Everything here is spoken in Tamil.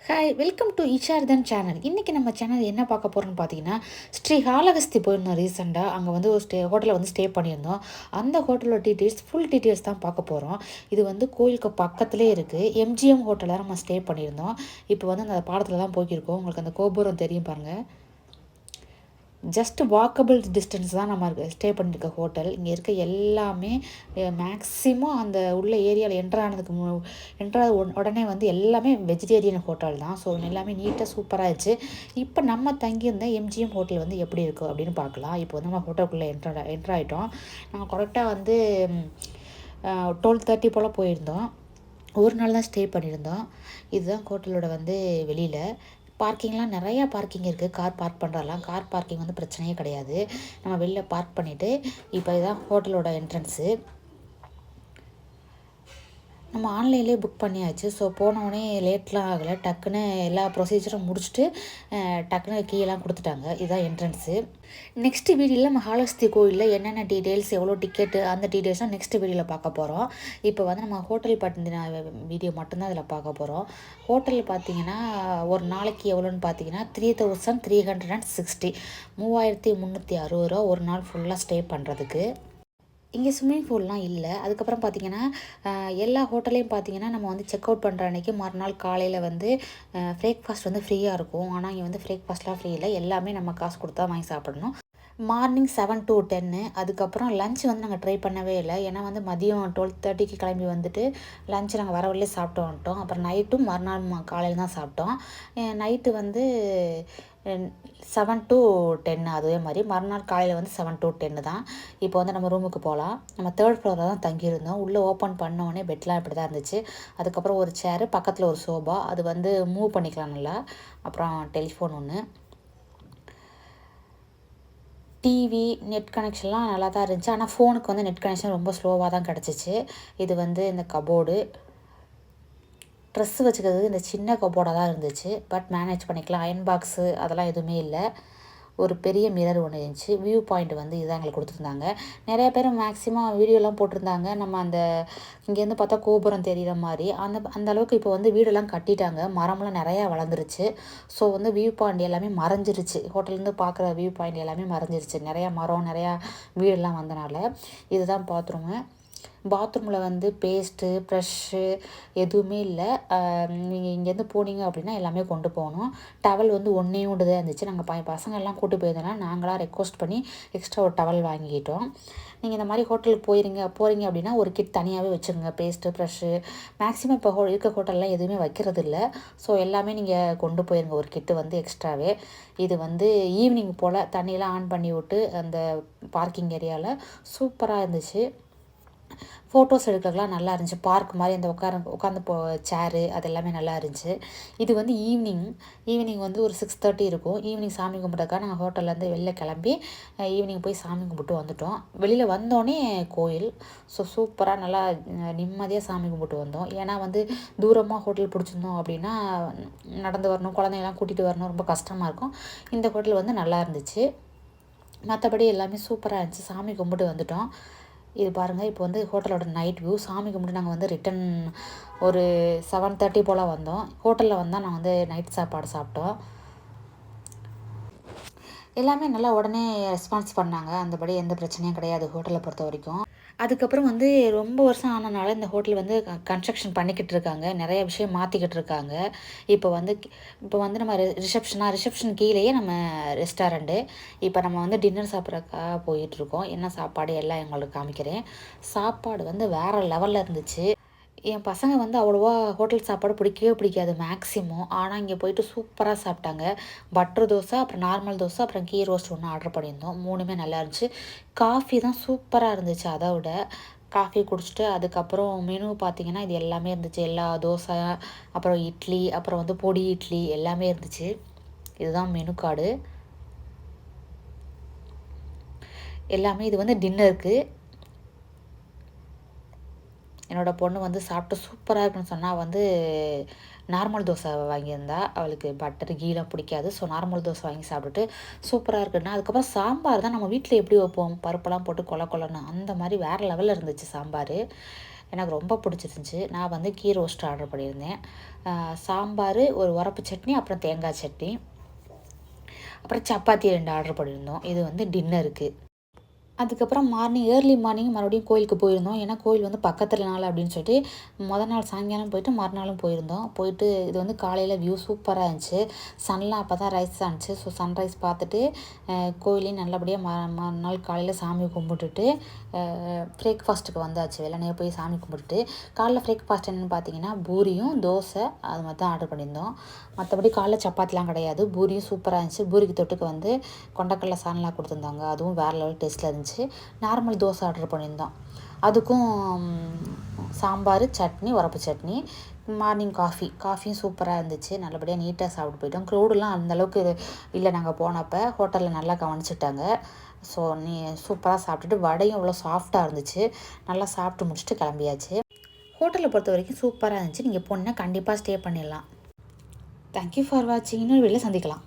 ஹாய் வெல்கம் டு ஈஷார்தன் சேனல். இன்றைக்கி நம்ம சேனல் என்ன பார்க்க போகிறோம்னு பார்த்தீங்கன்னா, ஸ்ரீ காளஹஸ்தி போயிருந்தோம் ரீசெண்டாக. அங்கே வந்து ஒரு ஹோட்டலில் வந்து ஸ்டே பண்ணியிருந்தோம். அந்த ஹோட்டலோட ஃபுல் டீட்டெயில்ஸ் தான் பார்க்க போகிறோம். இது வந்து கோயிலுக்கு பக்கத்துலேயே இருக்குது. எம்ஜிஎம் ஹோட்டலில் நம்ம ஸ்டே பண்ணியிருந்தோம். இப்போ வந்து அந்த பாடத்தில் தான் போய்க்கிருக்கோம். உங்களுக்கு அந்த கோபுரம் தெரியும் பாருங்கள். ஜஸ்ட் வாக்கபிள் டிஸ்டன்ஸ் தான் நம்ம ஸ்டே பண்ணியிருக்க ஹோட்டல். இங்கே இருக்க எல்லாமே மேக்ஸிமம் அந்த உள்ள ஏரியாவில் என்ட்ரானது உடனே வந்து எல்லாமே வெஜிடேரியன் ஹோட்டல் தான். ஸோ எல்லாமே நீட்டாக சூப்பராக இருந்துச்சு. இப்போ நம்ம தங்கியிருந்த எம்ஜிஎம் ஹோட்டல் வந்து எப்படி இருக்கும் அப்படின்னு பார்க்கலாம். இப்போ வந்து நம்ம ஹோட்டலுக்குள்ளே என்ட்ராயிட்டோம். நாங்கள் கரெக்டாக வந்து 12:30 போல் போயிருந்தோம். ஒரு நாள் தான் ஸ்டே பண்ணியிருந்தோம். இதுதான் ஹோட்டலோட வந்து வெளியில் பார்க்கிங்லாம் நிறையா பார்க்கிங் இருக்குது. கார் பார்க் பண்ணுறலாம். கார் பார்க்கிங் வந்து பிரச்சனையே கிடையாது. நம்ம வெளில பார்க் பண்ணிவிட்டு இப்போ இதுதான் ஹோட்டலோட என்ட்ரன்ஸு. நம்ம ஆன்லைன்லேயே புக் பண்ணியாச்சு. ஸோ போனவுடனே லேட்லாம் ஆகலை. டக்குன்னு எல்லா ப்ரொசீஜரும் முடிச்சுட்டு டக்குன்னு கீயெல்லாம் கொடுத்துட்டாங்க. இதுதான் என்ட்ரன்ஸு. நெக்ஸ்ட் வீடியோவில் நம்ம காளஹஸ்தி கோயிலில் என்னென்ன டீட்டெயில்ஸ், எவ்வளோ டிக்கெட்டு, அந்த டீட்டெயில்ஸும் நெக்ஸ்ட் வீடியோவில் பார்க்க போகிறோம். இப்போ வந்து நம்ம ஹோட்டல் பற்றின வீடியோ மட்டும்தான் இதில் பார்க்க போகிறோம். ஹோட்டலில் பார்த்தீங்கன்னா ஒரு நாளைக்கு எவ்வளோன்னு பார்த்தீங்கன்னா 3360, 3360 ரூபா ஒரு நாள் ஃபுல்லாக ஸ்டே பண்ணுறதுக்கு. இங்கே ஸ்விம்மிங் பூல்லாம் இல்லை. அதுக்கப்புறம் பார்த்திங்கன்னா எல்லா ஹோட்டல்லையும் பார்த்திங்கன்னா நம்ம வந்து செக் அவுட் பண்ணுற அன்றைக்கி மறுநாள் காலையில் வந்து பிரேக்ஃபாஸ்ட் வந்து ஃப்ரீயாக இருக்கும். ஆனால் இங்கே வந்து பிரேக்ஃபாஸ்ட்லாம் ஃப்ரீ இல்லை. எல்லாமே நம்ம காசு கொடுத்தா வாங்கி சாப்பிடணும். Morning 7 to 10. அதுக்கப்புறம் லஞ்ச் வந்து நாங்கள் ட்ரை பண்ணவே இல்லை. ஏன்னா வந்து மதியம் 12:30க்கு கிளம்பி வந்துட்டு லஞ்ச் நாங்கள் வர வழியே சாப்பிட்டு வந்துட்டோம். அப்புறம் நைட்டும் மறுநாள் காலையில் தான் சாப்பிட்டோம். நைட்டு வந்து 7 to 10. அதே மாதிரி மறுநாள் காலையில் வந்து 7 to 10 தான். இப்போ வந்து நம்ம ரூமுக்கு போகலாம். நம்ம 3rd ஃப்ளோரில் தான் தங்கியிருந்தோம். உள்ளே ஓப்பன் பண்ணோடனே பெட்லாம் இப்படி தான் இருந்துச்சு. அதுக்கப்புறம் ஒரு சேரு, பக்கத்தில் ஒரு சோபா, அது வந்து மூவ் பண்ணிக்கலாம் நல்லா. அப்புறம் டெலிஃபோன் ஒன்று, டிவி, நெட் கனெக்ஷன்லாம் நல்லா தான் இருந்துச்சு. ஆனால் ஃபோனுக்கு வந்து நெட் கனெக்ஷன் ரொம்ப ஸ்லோவாக தான் கிடச்சிச்சு. இது வந்து இந்த கபோர்டு, ட்ரெஸ்ஸு வச்சுக்கிறதுக்கு இந்த சின்ன கபோர்டாக தான் இருந்துச்சு. பட் மேனேஜ் பண்ணிக்கலாம். அயன் பாக்ஸு அதெல்லாம் எதுவுமே இல்லை. ஒரு பெரிய மிரர் ஒன்று இருந்துச்சு. வியூ பாயிண்ட் வந்து இதான் எங்களுக்கு கொடுத்துருந்தாங்க. நிறைய பேர் மேக்ஸிமம் வீடியோலாம் போட்டிருந்தாங்க. நம்ம அந்த இங்கேருந்து பார்த்தா கோபுரம் தெரிகிற மாதிரி அந்த அளவுக்கு இப்போ வந்து வீடெல்லாம் கட்டிட்டாங்க. மரம்லாம் நிறையா வளர்ந்துருச்சு. ஸோ வந்து வியூ பாயிண்ட் எல்லாமே மறைஞ்சிருச்சு. ஹோட்டல்லேருந்து பார்க்குற வியூ பாயிண்ட் எல்லாமே மறைஞ்சிருச்சு. நிறையா மரம், நிறையா வீடெல்லாம் வந்தனால. இதுதான் பாத்ரூமில் வந்து பேஸ்ட்டு, ப்ரஷ்ஷு எதுவுமே இல்லை. நீங்கள் இங்கேருந்து போனீங்க அப்படின்னா எல்லாமே கொண்டு போகணும். டவல் வந்து ஒன்றே ஒன்று தான் இருந்துச்சு. நாங்கள் பசங்கள்லாம் கூட்டு போயிருந்தோன்னா நாங்களாக ரெக்வஸ்ட் பண்ணி எக்ஸ்ட்ரா ஒரு டவல் வாங்கிக்கிட்டோம். நீங்கள் இந்த மாதிரி ஹோட்டலுக்கு போகிறீங்க அப்படின்னா ஒரு கிட் தனியாகவே வச்சுருங்க. பேஸ்ட்டு, ப்ரஷ்ஷு மேக்ஸிமம் இப்போ இருக்க ஹோட்டல்லாம் எதுவுமே வைக்கிறது இல்லை. ஸோ எல்லாமே நீங்கள் கொண்டு போயிருங்க ஒரு கிட்டு வந்து எக்ஸ்ட்ராவே. இது வந்து ஈவினிங் போல் தண்ணியெலாம் ஆன் பண்ணி விட்டு அந்த பார்க்கிங் ஏரியாவில் சூப்பராக இருந்துச்சு. ஃபோட்டோஸ் எடுக்கிறதுலாம் நல்லா இருந்துச்சு. பார்க் மாதிரி அந்த உட்காந்து சேரு அது எல்லாமே நல்லா இருந்துச்சு. இது வந்து ஈவினிங் வந்து ஒரு 6:30 இருக்கும். ஈவினிங் சாமி கும்பிட்றதுக்காக நாங்கள் ஹோட்டல்லேருந்து வெளில கிளம்பி ஈவினிங் போய் சாமி கும்பிட்டு வந்துட்டோம். வெளியில் வந்தோடனே கோயில். ஸோ சூப்பராக நல்லா நிம்மதியாக சாமி கும்பிட்டு வந்தோம். ஏன்னா வந்து தூரமாக ஹோட்டல் பிடிச்சிருந்தோம் அப்படின்னா நடந்து வரணும், குழந்தைங்களாம் கூட்டிகிட்டு வரணும், ரொம்ப கஷ்டமாக இருக்கும். இந்த ஹோட்டல் வந்து நல்லா இருந்துச்சு. மற்றபடி எல்லாமே சூப்பராக இருந்துச்சு. சாமி கும்பிட்டு வந்துட்டோம். இது பாருங்கள், இப்போ வந்து ஹோட்டலோட நைட் வியூ. சாமி கும்பிட்டு நாங்கள் வந்து ரிட்டன் ஒரு 7:30 போல் வந்தோம். ஹோட்டலில் வந்தால் நாங்கள் வந்து நைட் சாப்பாடு சாப்பிட்டோம். எல்லாமே நல்லா உடனே ரெஸ்பான்ஸ் பண்ணாங்க. அந்தபடி எந்த பிரச்சனையும் கிடையாது ஹோட்டலை பொறுத்த வரைக்கும். அதுக்கப்புறம் வந்து ரொம்ப வருஷம் ஆனனால இந்த ஹோட்டல் வந்து கன்ஸ்ட்ரக்ஷன் பண்ணிக்கிட்டு இருக்காங்க. நிறைய விஷயம் மாற்றிக்கிட்டு இருக்காங்க. இப்போ வந்து நம்ம ரிசப்ஷன் கீழேயே நம்ம ரெஸ்டாரண்ட்டு. இப்போ நம்ம வந்து டின்னர் சாப்பிட்றதுக்காக போயிட்டுருக்கோம். என்ன சாப்பாடு எல்லாம் எங்களுக்கு காமிக்கிறேன். சாப்பாடு வந்து வேறு லெவலில் இருந்துச்சு. என் பசங்க வந்து அவ்வளோவா ஹோட்டல் சாப்பாடு பிடிக்கவே பிடிக்காது மேக்ஸிமம். ஆனால் இங்கே போயிட்டு சூப்பராக சாப்பிட்டாங்க. பட்டர் தோசை, அப்புறம் நார்மல் தோசை, அப்புறம் கீ ரோஸ்ட் ஒன்று ஆர்டர் பண்ணியிருந்தோம். 3மே நல்லா இருந்துச்சு. காஃபி தான் சூப்பராக இருந்துச்சு. அதை விட காஃபி குடிச்சிட்டு அதுக்கப்புறம் மெனு பார்த்திங்கன்னா இது எல்லாமே இருந்துச்சு. எல்லா தோசை, அப்புறம் இட்லி, அப்புறம் வந்து பொடி இட்லி எல்லாமே இருந்துச்சு. இதுதான் மெனு கார்டு எல்லாமே. இது வந்து டின்னருக்கு. என்னோடய பொண்ணு வந்து சாப்பிட்டு சூப்பராக இருக்குன்னு சொன்னால் வந்து நார்மல் தோசை வாங்கியிருந்தா. அவளுக்கு பட்டர் கீலாம் பிடிக்காது. ஸோ நார்மல் தோசை வாங்கி சாப்பிட்டுட்டு சூப்பராக இருக்குன்னா, அதுக்கப்புறம் சாம்பார் தான் நம்ம வீட்டில் எப்படி வைப்போம், பருப்பெல்லாம் போட்டு கொலன்னு அந்த மாதிரி வேறு லெவலில் இருந்துச்சு சாம்பார். எனக்கு ரொம்ப பிடிச்சிருந்துச்சி. நான் வந்து கீ ரோஸ்ட் ஆர்டர் பண்ணியிருந்தேன். சாம்பார், ஒரு உரப்பு சட்னி, அப்புறம் தேங்காய் சட்னி, அப்புறம் சப்பாத்தி 2 ஆர்டர் பண்ணியிருந்தோம். இது வந்து டின்னருக்கு. அதுக்கப்புறம் ஏர்லி மார்னிங் மறுபடியும் கோயிலுக்கு போயிருந்தோம். ஏன்னா கோயில் வந்து பக்கத்துலனால அப்படின்னு சொல்லிட்டு நாள் சாயங்காலம் போயிட்டு மறுநாளும் போயிருந்தோம். போயிட்டு இது வந்து காலையில் வியூ சூப்பராக இருந்துச்சு. சன்லாம் அப்போ தான் ரைஸ் ஆனுச்சு. ஸோ சன்ரைஸ் பார்த்துட்டு கோயிலையும் நல்லபடியாக மறுநாள் காலையில் சாமி கும்பிட்டுட்டு பிரேக்ஃபாஸ்ட்டுக்கு வந்தாச்சு. வெள்ளனையே போய் சாமி கும்பிட்டுட்டு காலைல பிரேக்ஃபாஸ்ட் என்னென்னு பார்த்தீங்கன்னா பூரியும் தோசை அது மாதிரி தான் ஆர்டர் பண்ணியிருந்தோம். மற்றபடி காலைல சப்பாத்திலாம் கிடையாது. பூரியும் சூப்பராக இருந்துச்சு. பூரிக்கு தொட்டுக்க வந்து கொண்டக்கடலை சால்னா கொடுத்துருந்தாங்க. அதுவும் வேறு லெவல் டேஸ்ட்டில் இருந்துச்சு. நார்மல் தோசை ஆர்டர் பண்ணியிருந்தோம். அதுக்கும் சாம்பார், சட்னி, உரப்பு சட்னி, மார்னிங் காஃபியும் சூப்பராக இருந்துச்சு. நல்லபடியாக நீட்டாக சாப்பிட்டு போயிட்டோம். க்ரௌடெலாம் அந்தளவுக்கு இல்லை. நாங்கள் போனப்போ ஹோட்டலில் நல்லா கவனிச்சிட்டாங்க. ஸோ சூப்பராக சாப்பிட்டுட்டு வடையும் அவ்வளோ சாஃப்டாக இருந்துச்சு. நல்லா சாப்பிட்டு முடிச்சுட்டு கிளம்பியாச்சு. ஹோட்டலை பொறுத்த வரைக்கும் சூப்பராக இருந்துச்சு. நீங்கள் போனீங்கன்னா கண்டிப்பாக ஸ்டே பண்ணிடலாம். தேங்க்யூ ஃபார் வாட்சிங். இன்னொரு வீடியோவில் சந்திக்கலாம்.